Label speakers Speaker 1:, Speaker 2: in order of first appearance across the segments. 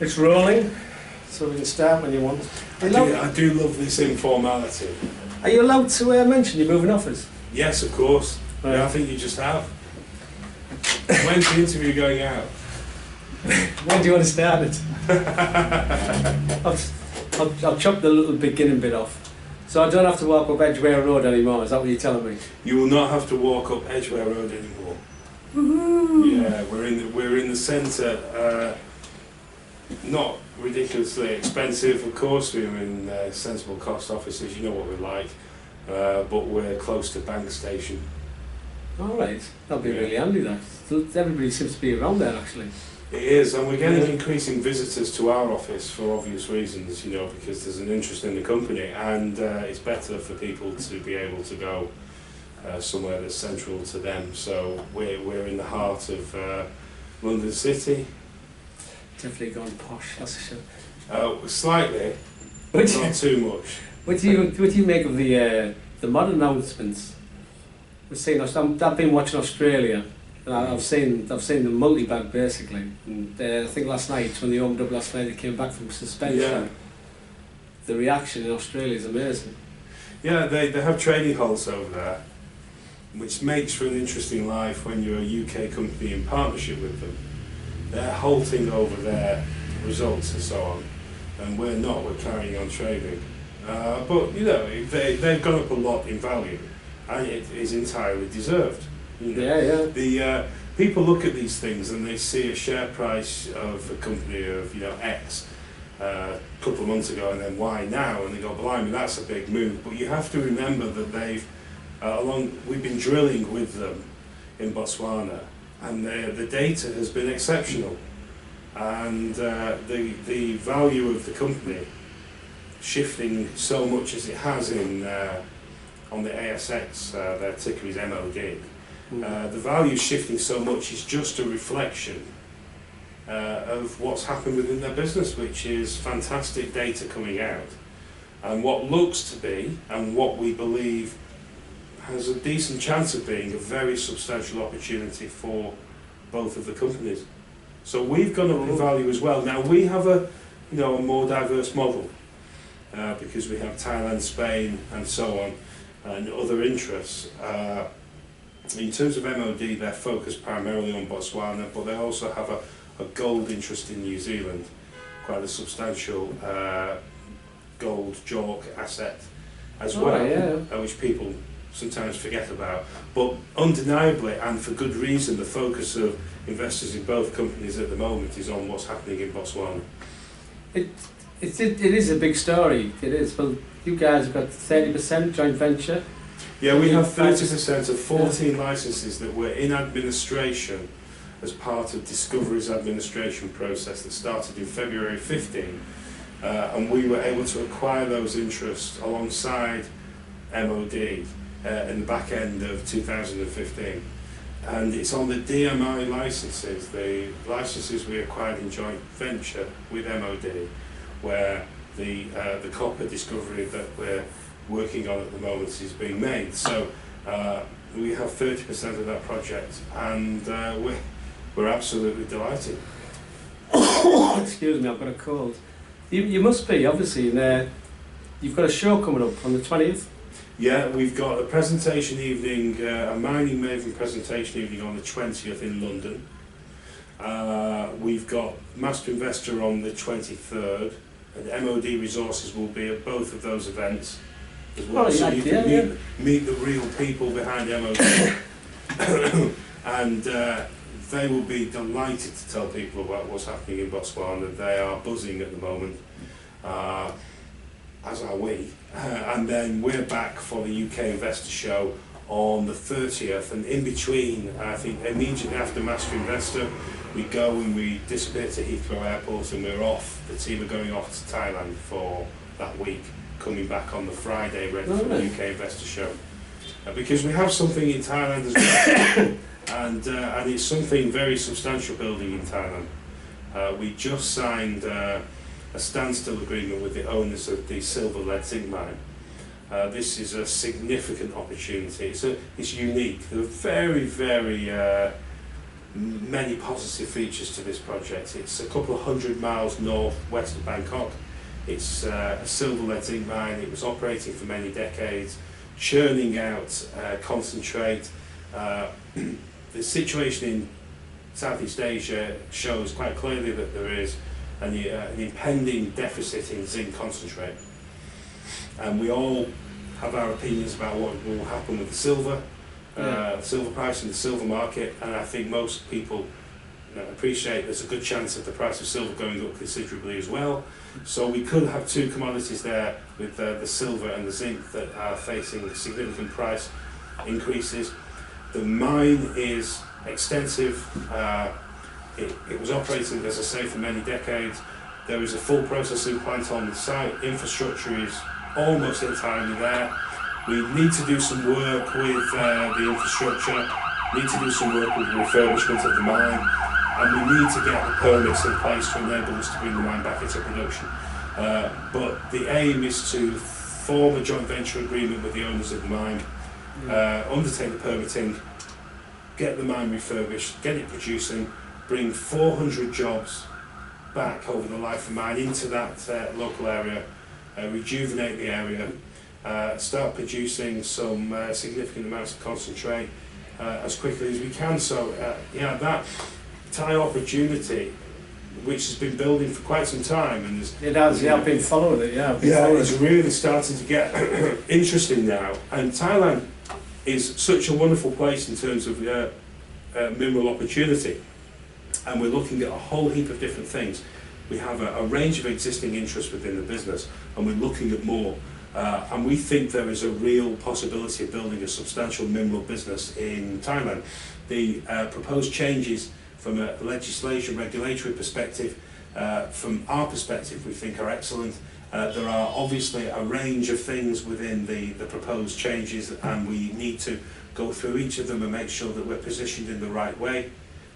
Speaker 1: It's rolling, so we can start when you want.
Speaker 2: I do love this informality.
Speaker 1: Are you allowed to mention your moving offers?
Speaker 2: Yes, of course.
Speaker 1: Right.
Speaker 2: Yeah, I think you just have. When's the interview going out?
Speaker 1: When do you want to start it? I'll chop the little beginning bit off. So I don't have to walk up Edgware Road anymore, is that what you're telling me?
Speaker 2: You will not have to walk up Edgware Road anymore.
Speaker 1: Woohoo!
Speaker 2: Yeah, we're in the centre. Not ridiculously expensive, of course. We're in sensible cost offices. You know what we're like, but we're close to Bank Station.
Speaker 1: All right, that'll be really handy. That everybody seems to be around there actually.
Speaker 2: It is, and we're getting increasing visitors to our office for obvious reasons, you know, because there's an interest in the company, and it's better for people to be able to go somewhere that's central to them. So we're in the heart of London City.
Speaker 1: Definitely gone posh, that's for sure.
Speaker 2: Slightly, but not too much.
Speaker 1: What do you make of the modern announcements? We're seeing, I've been watching Australia. I've seen the multi-bag basically, and I think last night when they opened up last night, they came back from suspension.
Speaker 2: Yeah.
Speaker 1: The reaction in Australia is amazing.
Speaker 2: Yeah, they have trading halts over there, which makes for an interesting life when you're a UK company in partnership with them. They're halting over their results and so on, and we're not. We're carrying on trading, but you know they've gone up a lot in value, and it is entirely deserved. You know,
Speaker 1: Yeah.
Speaker 2: The people look at these things and they see a share price of a company of X a couple of months ago and then Y now, and they go, blimey, that's a big move. But you have to remember that they've we've been drilling with them in Botswana, and the data has been exceptional, and the value of the company shifting so much as it has in on the ASX, their ticker is MOD. The value shifting so much is just a reflection of what's happened within their business, which is fantastic data coming out, and what looks to be, and what we believe has a decent chance of being, a very substantial opportunity for both of the companies. So we've gone up in value as well. Now we have a more diverse model because we have Thailand, Spain, and so on, and other interests. In terms of MOD, they're focused primarily on Botswana, but they also have a gold interest in New Zealand, quite a substantial gold JORC asset as well, which people sometimes forget about. But undeniably, and for good reason, the focus of investors in both companies at the moment is on what's happening in Botswana.
Speaker 1: It is a big story, it is. Well, you guys have got 30% joint venture.
Speaker 2: Yeah, we have 30% of 14 licenses that were in administration as part of Discovery's administration process that started in February 15, and we were able to acquire those interests alongside MOD in the back end of 2015. And it's on the DMI licenses, the licenses we acquired in joint venture with MOD, where the copper discovery that we're working on at the moment is being made. So we have 30% of that project, and we're absolutely delighted.
Speaker 1: Excuse me, I've got a cold. You must be, obviously, you've got a show coming up on the 20th.
Speaker 2: Yeah, we've got a presentation evening, a mining maven presentation evening on the 20th in London. We've got Master Investor on the 23rd, and MOD Resources will be at both of those events as well, so you can meet the real people behind MOD. And they will be delighted to tell people about what's happening in Botswana. They are buzzing at the moment, as are we. And then we're back for the UK Investor Show on the 30th, and in between, I think immediately after Master Investor, we go and we disappear to Heathrow Airport, and we're off. The team are going off to Thailand for that week, coming back on the Friday ready for the UK Investor Show. Because we have something in Thailand as well, and it's something very substantial building in Thailand. We just signed a standstill agreement with the owners of the silver lead zinc mine. This is a significant opportunity. It's unique. They're very, very many positive features to this project. It's a couple of 100 miles northwest of Bangkok. It's a silver-lead zinc mine. It was operating for many decades, churning out concentrate. The situation in Southeast Asia shows quite clearly that there is an impending deficit in zinc concentrate. And we all have our opinions about what will happen with the silver price in the silver market, and I think most people appreciate there's a good chance of the price of silver going up considerably as well. So we could have two commodities there with the silver and the zinc that are facing significant price increases. The mine is extensive. It was operating, as I say, for many decades. There is a full processing plant on the site. Infrastructure is almost entirely there. We need to do some work with the infrastructure, need to do some work with the refurbishment of the mine, and we need to get the permits in place to enable us to bring the mine back into production. But the aim is to form a joint venture agreement with the owners of the mine, undertake the permitting, get the mine refurbished, get it producing, bring 400 jobs back over the life of mine into that local area, rejuvenate the area, start producing some significant amounts of concentrate as quickly as we can. So that Thai opportunity, which has been building for quite some time, and
Speaker 1: I've been following it.
Speaker 2: It's really starting to get interesting now. And Thailand is such a wonderful place in terms of mineral opportunity, and we're looking at a whole heap of different things. We have a range of existing interests within the business, and we're looking at more. And we think there is a real possibility of building a substantial mineral business in Thailand. The proposed changes from a legislation, regulatory perspective, from our perspective, we think are excellent. There are obviously a range of things within the proposed changes, and we need to go through each of them and make sure that we're positioned in the right way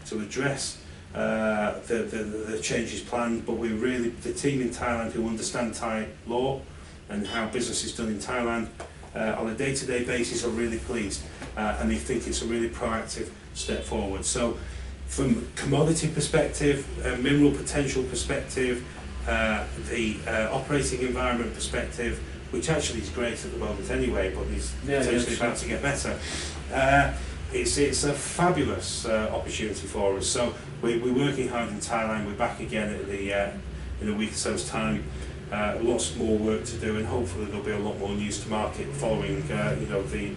Speaker 2: to address the changes planned. But we're really, the team in Thailand who understand Thai law and how business is done in Thailand on a day-to-day basis are really pleased, and they think it's a really proactive step forward. So from commodity perspective, mineral potential perspective, the operating environment perspective, which actually is great at the moment anyway, but is potentially about to get better, it's a fabulous opportunity for us. So we're working hard in Thailand. We're back again at in a week or so's time. Lots more work to do, and hopefully there'll be a lot more news to market following the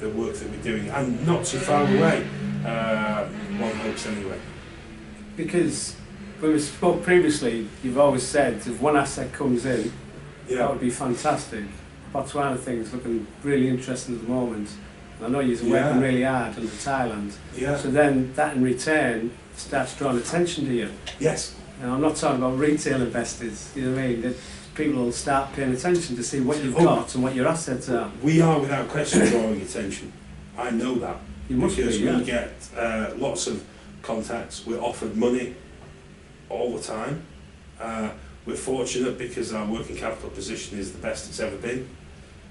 Speaker 2: work that we're doing, and not too far away, one hopes anyway.
Speaker 1: Because when we spoke previously, you've always said if one asset comes in, that would be fantastic. Botswana thing's looking really interesting at the moment. And I know you're working really hard under Thailand. So then that in return starts drawing attention to you.
Speaker 2: Yes.
Speaker 1: And I'm not talking about retail investors, you know what I mean? That people will start paying attention to see what you've got and what your assets are.
Speaker 2: We are without question drawing attention. I know that. Because we get lots of contacts, we're offered money all the time. We're fortunate because our working capital position is the best it's ever been.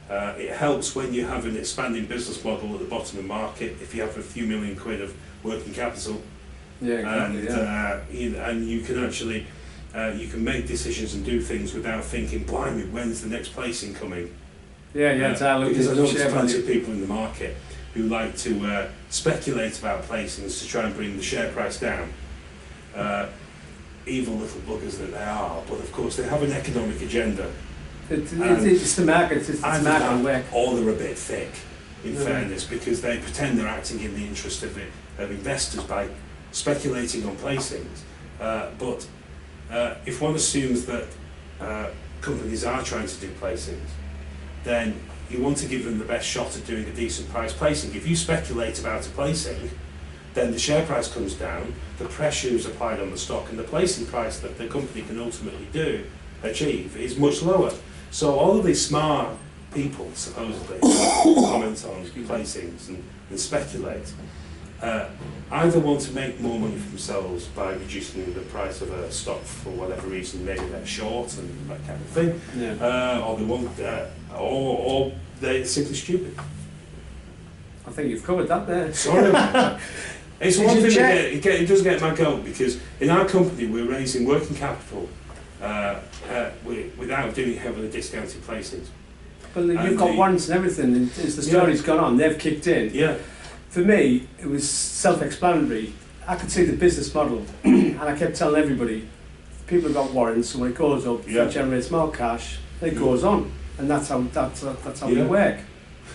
Speaker 2: It helps when you have an expanding business model at the bottom of the market, if you have a few million quid of working capital. And you can actually you can make decisions and do things without thinking, blimey, when's the next placing coming?
Speaker 1: Because
Speaker 2: I know there's plenty of people in the market who like to speculate about placings to try and bring the share price down. Evil little buggers that they are, but of course they have an economic agenda.
Speaker 1: It's the market, it's the market work.
Speaker 2: Or they're a bit thick, in fairness, because they pretend they're acting in the interest of investors by speculating on placings. But if one assumes that companies are trying to do placings, then you want to give them the best shot at doing a decent price placing. If you speculate about a placing, then the share price comes down, the pressure is applied on the stock, and the placing price that the company can ultimately achieve is much lower. So all of these smart people, supposedly, comment on placings and speculate, either want to make more money for themselves by reducing the price of a stock for whatever reason, maybe they're short and that kind of thing, or they want, or they're simply stupid.
Speaker 1: I think you've covered that there.
Speaker 2: Sorry about that. It's
Speaker 1: Is
Speaker 2: one
Speaker 1: it
Speaker 2: thing
Speaker 1: check?
Speaker 2: that it does get my goat, because in our company we're raising working capital without doing heavily discounted placings.
Speaker 1: Well, you've got warrants and everything, and as the story's gone on, they've kicked in.
Speaker 2: Yeah.
Speaker 1: For me, it was self-explanatory. I could see the business model, and I kept telling everybody, people have got warrants, so when it goes up, that generates more cash, it goes on, and that's how we work.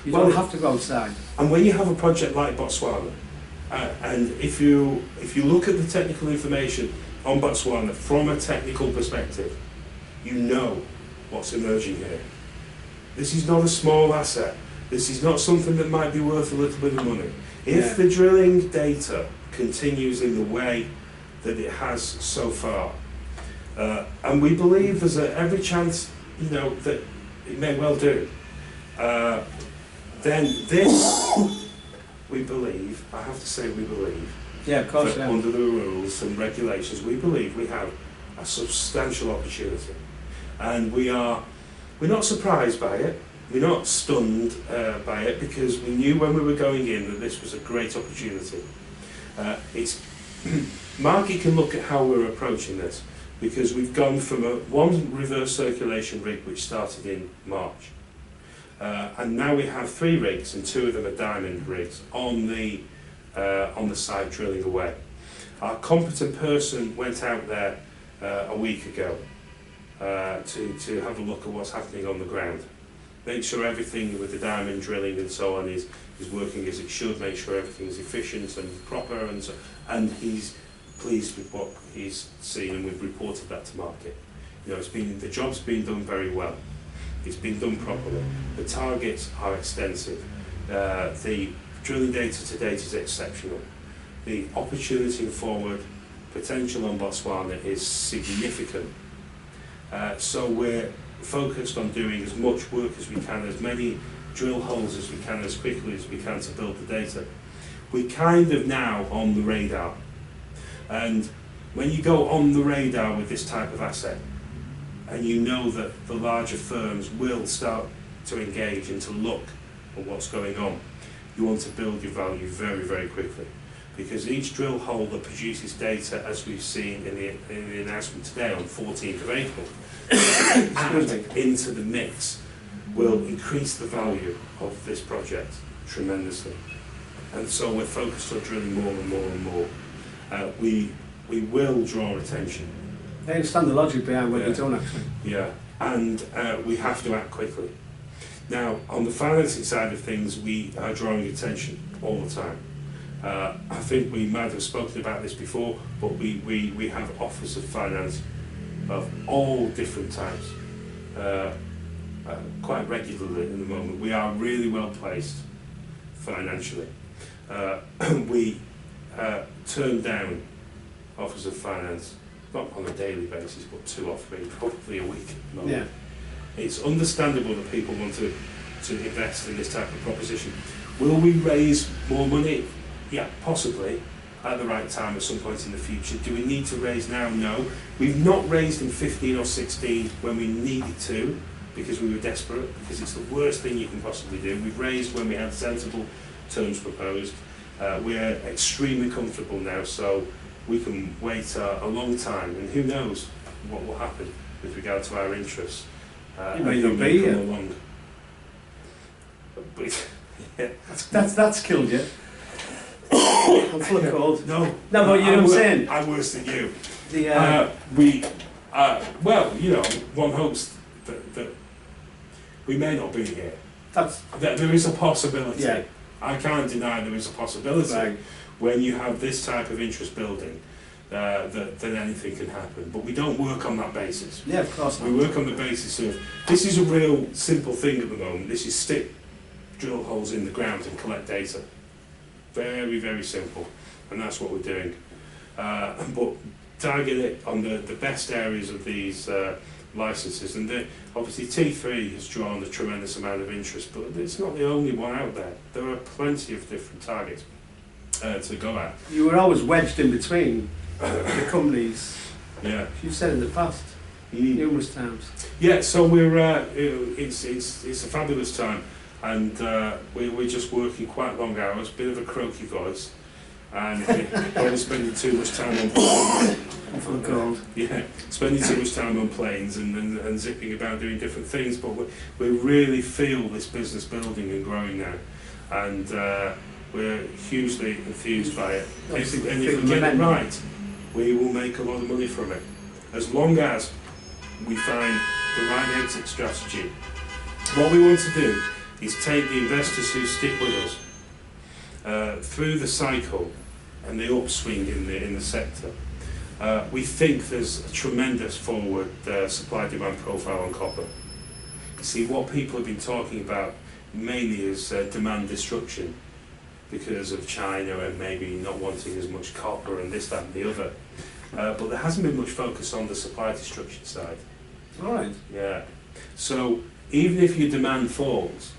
Speaker 1: You don't have to go outside.
Speaker 2: And when you have a project like Botswana, and if you look at the technical information on Botswana from a technical perspective, you know what's emerging here. This is not a small asset. This is not something that might be worth a little bit of money. If the drilling data continues in the way that it has so far, and we believe there's every chance, that it may well do, then this, we believe, I have to say we believe,
Speaker 1: of course,
Speaker 2: under the rules and regulations, we believe we have a substantial opportunity. And we're not surprised by it, we're not stunned by it, because we knew when we were going in that this was a great opportunity. Market can look at how we're approaching this, because we've gone from one reverse circulation rig which started in March, and now we have 3 rigs, and 2 of them are diamond rigs on the site drilling away. Our competent person went out there a week ago to have a look at what's happening on the ground, make sure everything with the diamond drilling and so on is working as it should, make sure everything is efficient and proper, and he's pleased with what he's seen, and we've reported that to market. The job's been done very well. It's been done properly. The targets are extensive. The drilling data to date is exceptional. The opportunity forward potential on Botswana is significant. So we're focused on doing as much work as we can, as many drill holes as we can, as quickly as we can to build the data. We're kind of now on the radar. And when you go on the radar with this type of asset, and you know that the larger firms will start to engage and to look at what's going on, you want to build your value very, very quickly. Because each drill hole that produces data, as we've seen in the announcement today on 14th of April, add into the mix, will increase the value of this project tremendously. And so we're focused on drilling more and more and more. We will draw attention.
Speaker 1: I understand the logic behind what you're doing, actually.
Speaker 2: Yeah, and we have to act quickly. Now, on the financing side of things, we are drawing attention all the time. I think we might have spoken about this before, but we have offers of finance of all different types, quite regularly at the moment. We are really well placed financially. We turn down offers of finance, not on a daily basis, but 2 or 3, probably a week.
Speaker 1: Yeah.
Speaker 2: It's understandable that people want to invest in this type of proposition. Will we raise more money? Yeah, possibly, at the right time at some point in the future. Do we need to raise now? No. We've not raised in 15 or 16 when we needed to, because we were desperate, because it's the worst thing you can possibly do. We've raised when we had sensible terms proposed. We're extremely comfortable now, so we can wait a long time, and who knows what will happen with regard to our interests.
Speaker 1: You may not be here.
Speaker 2: Along. But, yeah.
Speaker 1: That's killed you. I'm full of cold.
Speaker 2: No,
Speaker 1: but you know what I'm saying?
Speaker 2: I'm worse than you. Well, one hopes that we may not be here. That there is a possibility.
Speaker 1: Yeah.
Speaker 2: I can't deny there is a possibility when you have this type of interest building that anything can happen. But we don't work on that basis.
Speaker 1: Yeah, of course not.
Speaker 2: We work on the basis of, this is a real simple thing at the moment. This is stick drill holes in the ground and collect data. Very, very simple. And that's what we're doing. But target it on the best areas of these licenses. And obviously T3 has drawn a tremendous amount of interest, but it's not the only one out there. There are plenty of different targets to go at. You
Speaker 1: were always wedged in between the companies.
Speaker 2: Yeah.
Speaker 1: You've said in the past, numerous times.
Speaker 2: Yeah, so it's a fabulous time, and we're just working quite long hours, bit of a croaky voice, and probably spending too much time on spending too much time on planes and zipping about doing different things. But we really feel this business building and growing now, and we're hugely enthused by it. And if we get it right, we will make a lot of money from it, as long as we find the right exit strategy. What we want to do is take the investors who stick with us through the cycle and the upswing in the sector. We think there's a tremendous forward supply-demand profile on copper. You see, what people have been talking about mainly is demand destruction because of China and maybe not wanting as much copper and this, that and the other. But there hasn't been much focus on the supply destruction side.
Speaker 1: All right.
Speaker 2: Yeah. So even if your demand falls,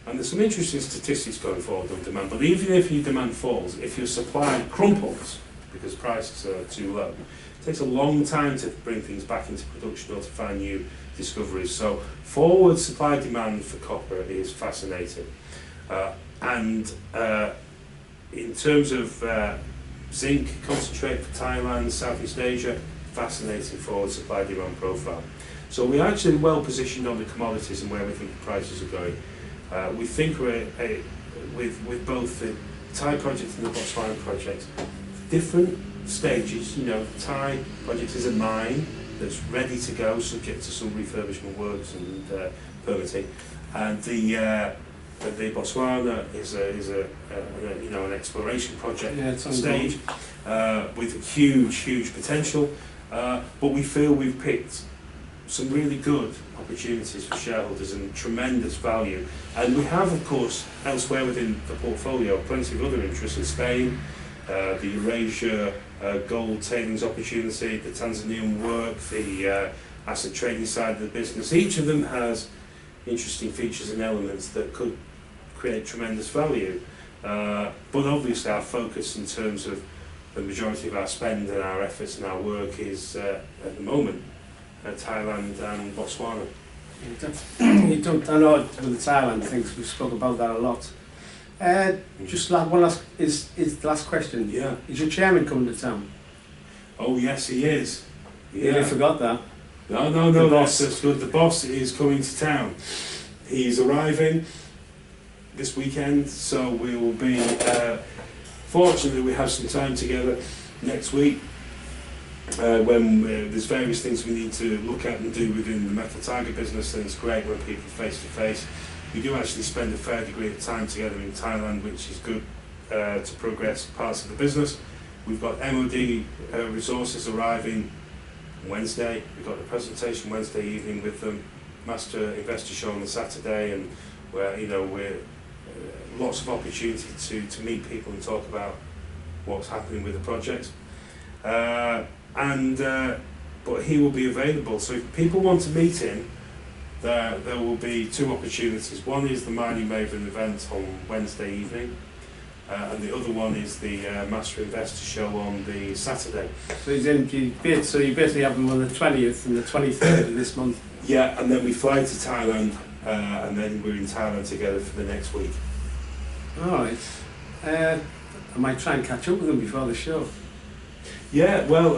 Speaker 2: and there's some interesting statistics going forward on demand, but even if your demand falls, if your supply crumples because prices are too low, it takes a long time to bring things back into production or to find new discoveries. So forward supply demand for copper is fascinating. And in terms of zinc concentrate for Thailand, Southeast Asia, fascinating forward supply demand profile. So we're actually well positioned on the commodities and where we think the prices are going. We think we're with both the Thai project and the Botswana project, different stages. You know, the Thai project is a mine that's ready to go, subject to some refurbishment works and permitting, and the Botswana is a you know, an exploration project stage with huge potential. But we feel we've picked some really good opportunities for shareholders and tremendous value. And we have, of course, elsewhere within the portfolio, plenty of other interests in Spain, the Eurasia gold tailings opportunity, the Tanzanian work, the asset trading side of the business. Each of them has interesting features and elements that could create tremendous value. But obviously our focus in terms of the majority of our spend and our efforts and our work is, at the moment, Thailand and Botswana.
Speaker 1: You don't, I know with the Thailand things, we spoke about that a lot. Just one last, is the last question.
Speaker 2: Yeah.
Speaker 1: Is your chairman coming to town?
Speaker 2: Oh yes, he is.
Speaker 1: Yeah. You forgot that.
Speaker 2: No, that's good. The boss is coming to town. He's arriving this weekend, so we will be, fortunately we have some time together next week. When there's various things we need to look at and do within the Metal Tiger business, and it's great when people are face to face. We do actually spend a fair degree of time together in Thailand, which is good to progress parts of the business. We've got MOD resources arriving Wednesday. We've got the presentation Wednesday evening with them, Master Investor Show on the Saturday, and where, you know, we're lots of opportunity to meet people and talk about what's happening with the project. But he will be available, so if people want to meet him, there will be two opportunities. One is the Mining Maven event on Wednesday evening, and the other one is the Master Investor Show on the Saturday.
Speaker 1: So you basically have them on the 20th and the 23rd of this month?
Speaker 2: Yeah, and then we fly to Thailand, and then we're in Thailand together for the next week.
Speaker 1: Alright. I might try and catch up with them before the show.
Speaker 2: Yeah, well,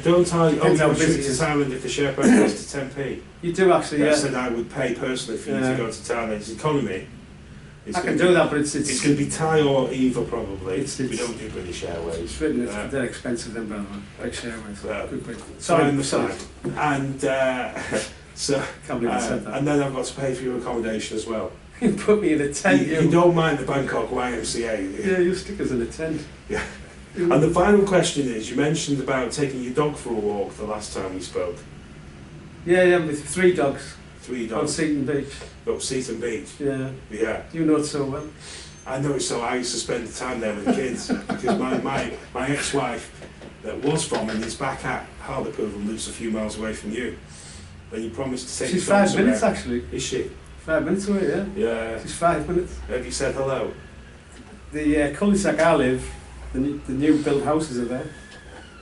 Speaker 2: don't I owe you a trip to Thailand if the share price goes to 10p?
Speaker 1: You do actually, yeah.
Speaker 2: I said I would pay personally for you to go to Thailand. It's economy.
Speaker 1: I can do that, but it's
Speaker 2: going to be Thai or EVA probably. We don't do British Airways.
Speaker 1: It's written, they're expensive then, by the way. British Airways. Good.
Speaker 2: Sorry. And so,
Speaker 1: can't believe I said that.
Speaker 2: And then I've got to pay for your accommodation as well.
Speaker 1: You put me in a tent.
Speaker 2: You don't mind the Bangkok YMCA?
Speaker 1: Yeah, you stick us in a tent.
Speaker 2: Yeah. And the final question is, you mentioned about taking your dog for a walk the last time we spoke.
Speaker 1: Yeah, with 3 dogs.
Speaker 2: 3 dogs.
Speaker 1: On Seaton Beach.
Speaker 2: Oh, Seaton Beach.
Speaker 1: Yeah.
Speaker 2: Yeah.
Speaker 1: You know it so well.
Speaker 2: I know it so. I used to spend the time there with the kids because my ex-wife that was from and is back at Hartlepool and lives a few miles away from you. Then you promised to take.
Speaker 1: She's 5 minutes actually.
Speaker 2: Is she?
Speaker 1: 5 minutes away, yeah.
Speaker 2: Yeah.
Speaker 1: She's 5 minutes.
Speaker 2: Have you said hello?
Speaker 1: The cul-de-sac I live, the new built houses are there.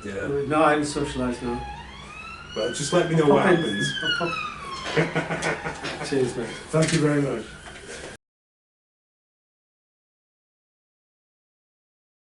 Speaker 2: Yeah.
Speaker 1: No, I haven't socialised now.
Speaker 2: Well, just let me know what happens.
Speaker 1: Cheers, mate.
Speaker 2: Thank you very much.